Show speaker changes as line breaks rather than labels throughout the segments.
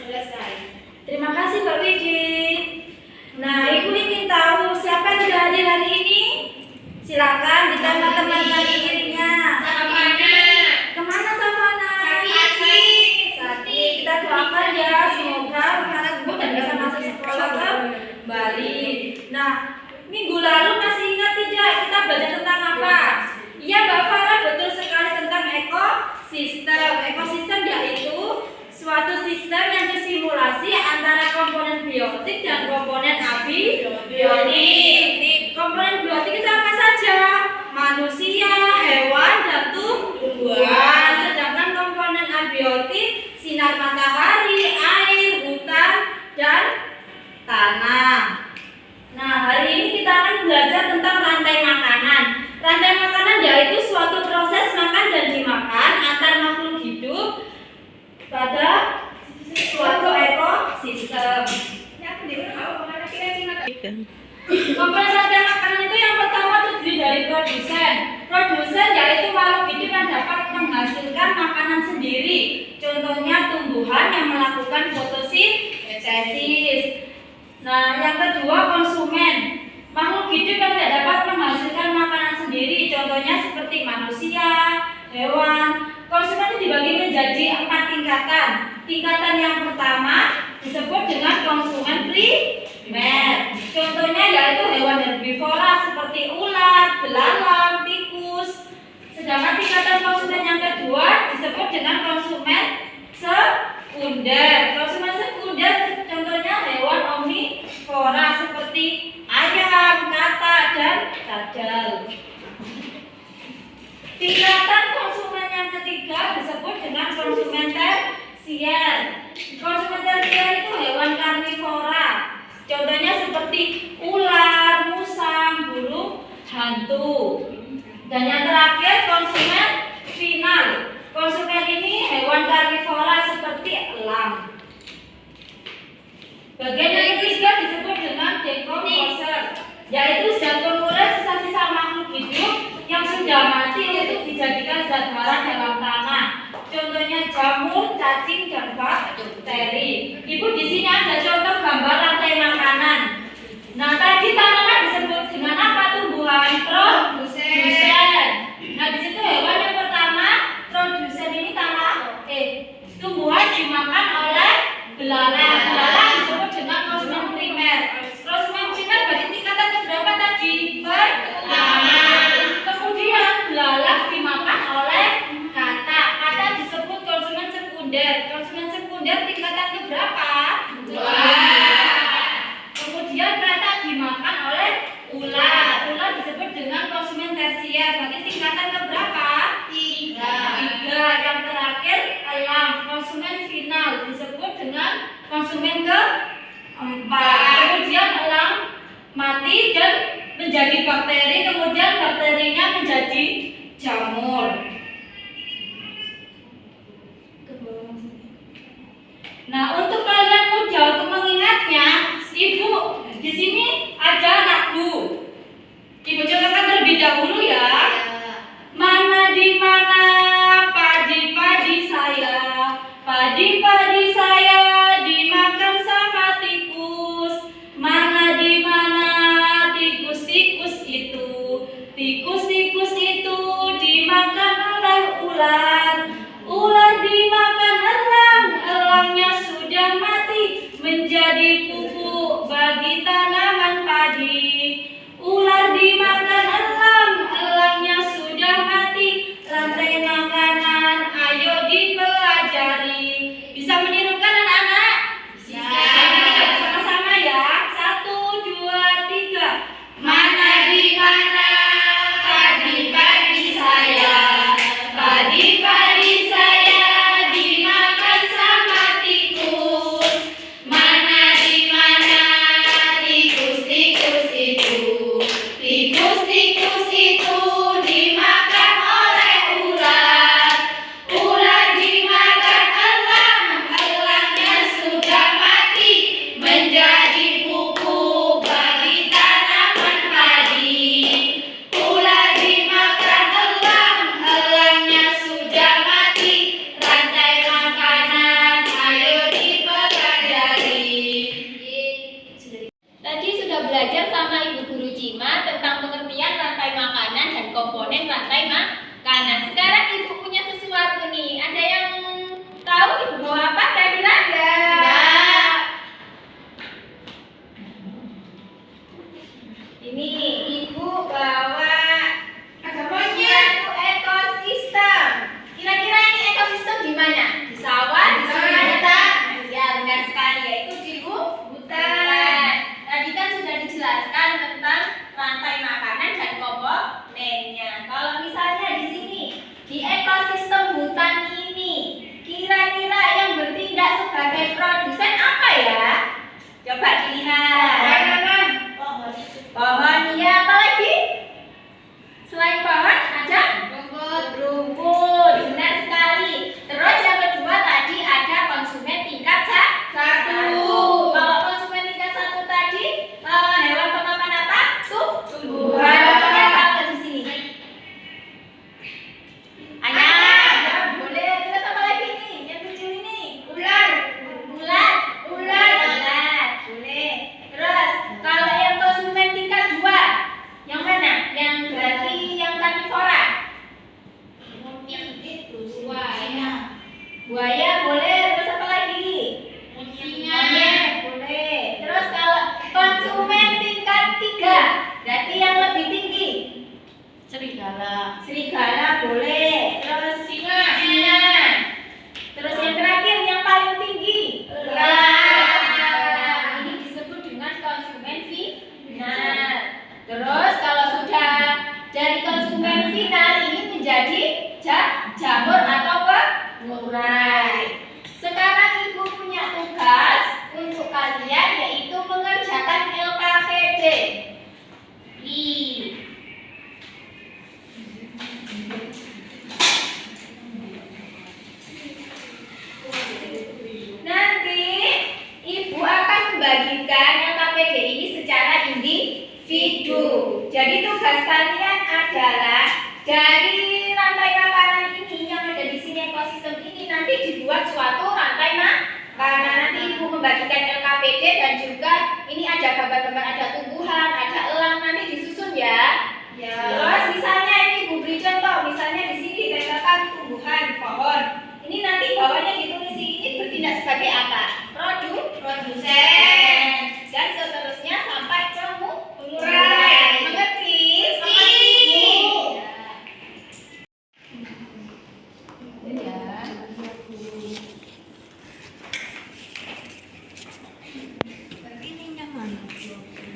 Selesai.
Terima kasih Mbak Widi. Nah, Ibu ingin tahu siapa yang sudah hadir hari ini? Silakan ditanya teman kaki kirinya.
Savana.
Kemana Savana? Sakit. Kita doakan ya, semoga anak Ibu dan bisa masuk sekolah kembali. Nah, minggu lalu masih ingat tidak kita belajar tentang apa? Iya Mbak Farah, betul sekali tentang ekosistem. Ekosistem yaitu suatu sistem yang disimulasi antara komponen biotik dan komponen abiotik. Komponen biotik itu apa saja? Manusia, hewan, dan tumbuhan. Sedangkan komponen abiotik sinar matahari, air, hutan, dan tanah. Nah, hari ini kita akan belajar tentang rantai makanan. Rantai makanan yaitu suatu proses makan dan dimakan antar makhluk hidup pada suatu ekosistem. Komponen rantai makanan itu yang pertama terdiri dari produsen. Produsen yaitu makhluk hidup yang dapat menghasilkan makanan sendiri. Contohnya tumbuhan yang melakukan fotosintesis. Nah, yang kedua konsumen. Makhluk hidup yang tidak dapat menghasilkan makanan sendiri. Contohnya seperti manusia, hewan. Konsumen itu dibagi menjadi 4 tingkatan. Tingkatan yang pertama disebut dengan konsumen primer. Contohnya yaitu hewan herbivora seperti ular, belalang, tikus. Sedangkan tingkatan konsumen yang kedua disebut dengan konsumen sekunder. Konsumen sekunder contohnya hewan omnivora seperti ayam, katak, dan kadal. Tingkatan konsumen yang ketiga disebut dengan konsumen tersier. Konsumen tersier itu hewan karnivora. Contohnya seperti ular, musang, burung hantu. Dan yang terakhir konsumen final. Konsumen ini hewan karnivora seperti elang. Bagian yang ketiga disebut dengan decomposer, yaitu zat pengurus sisa-sisa makhluk hidup yang sudah mati untuk dijadikan zat hara dalam tanah. Contohnya jamur, cacing, dan bakteri. Ibu di sini ada contoh gambar rantai makanan. Nah, tadi tanaman disebut dengan apa? Tumbuhan produsen. Nah, di situ hewan yang pertama produsen ini tumbuhan dimakan oleh belalang. Belalang disebut dengan konsumen primer. Konsumen primer bagi tingkatan keberapa tadi? Pertama. Kemudian belalang dimakan oleh katak. Katak disebut konsumen sekunder. Konsumen sekunder tingkatan keberapa? 2. Kemudian katak dimakan oleh ular. Ular disebut dengan konsumen tersier. Bagi tingkatan keberapa? 3. Yang terakhir elang, konsumen final, disebut dengan konsumen keempat. Kemudian elang mati dan menjadi bakteri, kemudian bakterinya menjadi jamur. Nah, untuk kalian mudah untuk mengingatnya, Ibu di sini ada lagu. Ibu contohkan terlebih dahulu ya. Mana di mana padi-padi saya, padi-padi saya dimakan sama tikus. Mana di mana tikus-tikus itu, tikus-tikus itu dimakan oleh ular. Ular dimakan elang, elangnya sudah mati menjadi pupuk bagi tanaman padi. Ular dimakan elang, elangnya sudah mati. Rantai makanan, ayo dipelajari. Bisa menirukan anak-anak? Bisa. Kita bersama-sama ya. 1, 2, 3. Mana di mana padi-padi saya, padi-padi saya dimakan sama tikus. Mana di mana tikus
adalah dari rantai makanan ini yang ada di sini, ekosistem ini nanti dibuat suatu rantai makanan. Nanti Ibu membagikan LKPD dan juga ini ada gambar-gambar, ada tumbuhan, ada elang, nanti disusun ya.
Ya.
Terus misalnya ini Ibu beri contoh, misalnya di sini ditempelkan tumbuhan, pohon. Ini nanti bawahnya ditulis ini bertindak sebagai apa? Produsen. Dan seterusnya sampai pengurai. Mengerti?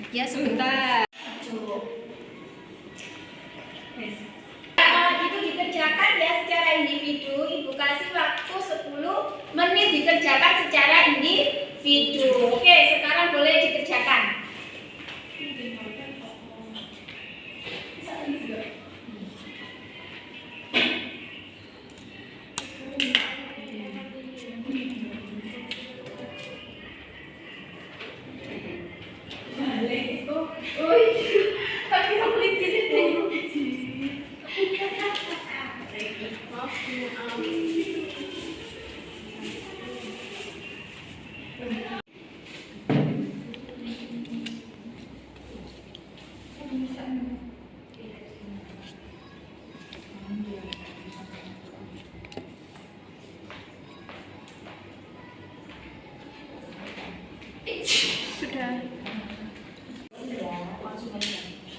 Ya sebentar. Kalau gitu dikerjakan ya secara individu. Ibu kasih waktu 10 menit dikerjakan secara individu. Oke, sekarang boleh dikerjakan.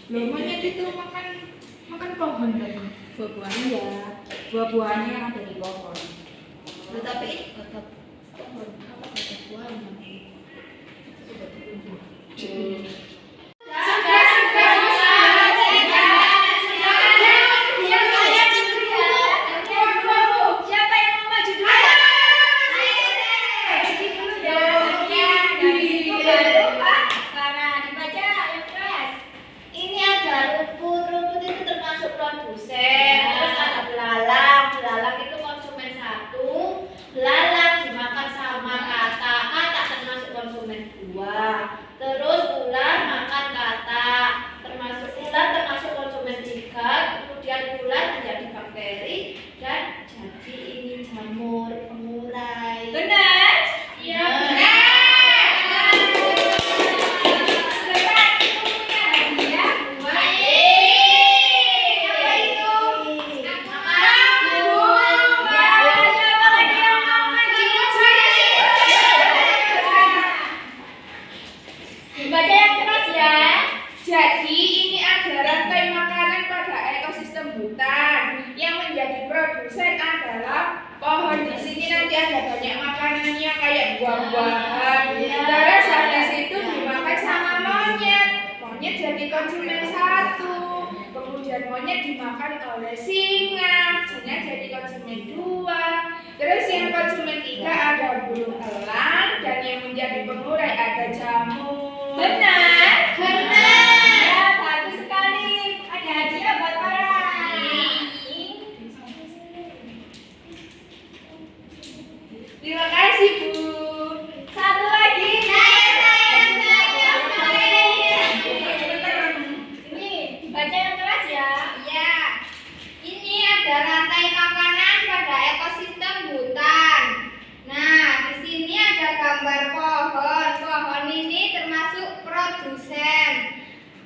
Loh, monyet itu makan pohon tadi.
Buah-buahan ya. Buah-buahannya yang ada di pohon.
Tetapi
Tetap pohon. Apa kata buahnya?
siapa yang mau maju dulu? Karena dibaca yang keras. Ini ada rumput itu termasuk produsen. Terus ada belalang itu konsumen 1. Belalang dimakan sama kata termasuk konsumen 2. Terus ular makan kata, termasuk konsumen 3. Kemudian ular menjadi bakteri dan jadi ini jamur pengurai. Benar? Iya. Baca yang keras ya.
Jadi ini ada rantai makanan pada ekosistem hutan. Yang menjadi produsen adalah pohon. Di sini nanti ada banyak makanannya kayak buah-buahan. Terus habis itu dimakan sama monyet. Monyet jadi konsumen 1. Kemudian monyet dimakan oleh singa. Singa jadi konsumen 2. Terus yang konsumen 3 ada burung elang. Dan yang menjadi pengurai ada jamur.
Benar? Ya, bagus sekali. Ada hadiah buat orang.
Terima kasih, Bu.
Satu lagi. Ini dibaca yang keras ya. Ya. Ini ada rantai makanan pada ekosistem hutan. Nah, di sini ada gambar pohon. Pohon ini termasuk produsen.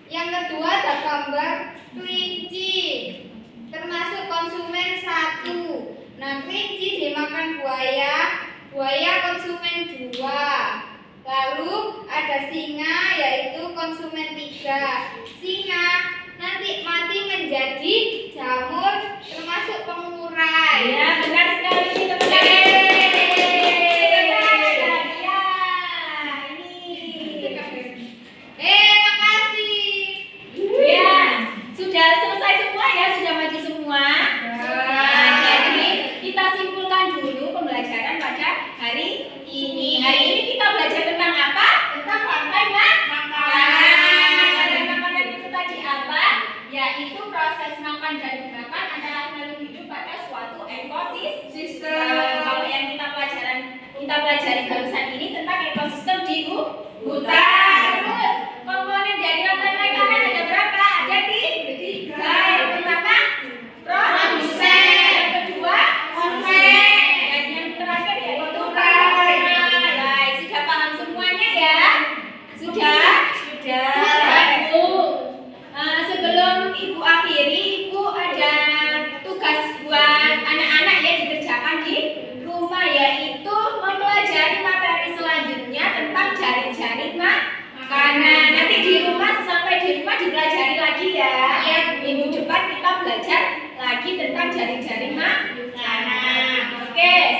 Yang kedua ada gambar kelinci, termasuk konsumen 1. Nah, kelinci dimakan buaya, buaya konsumen 2. Lalu ada singa yaitu konsumen 3. Singa nanti mati menjadi jamur termasuk pengurai.
Ya, benar sekali teman-teman.
Makasih.
Ya, sudah selesai semua ya, sudah maju semua. Nah, jadi kita simpulkan dulu pembelajaran pada hari ini. Hari ini kita belajar tentang apa?
Tentang rantai makanan.
Rantai makanan itu tadi apa?
Yaitu proses makan dan makan adalah makhluk hidup pada suatu ekosistem. Nah, nanti di rumah sampai di rumah dipelajari lagi ya.
Iya.
Minggu depan kita belajar lagi tentang jaring-jaring makanan. Oke.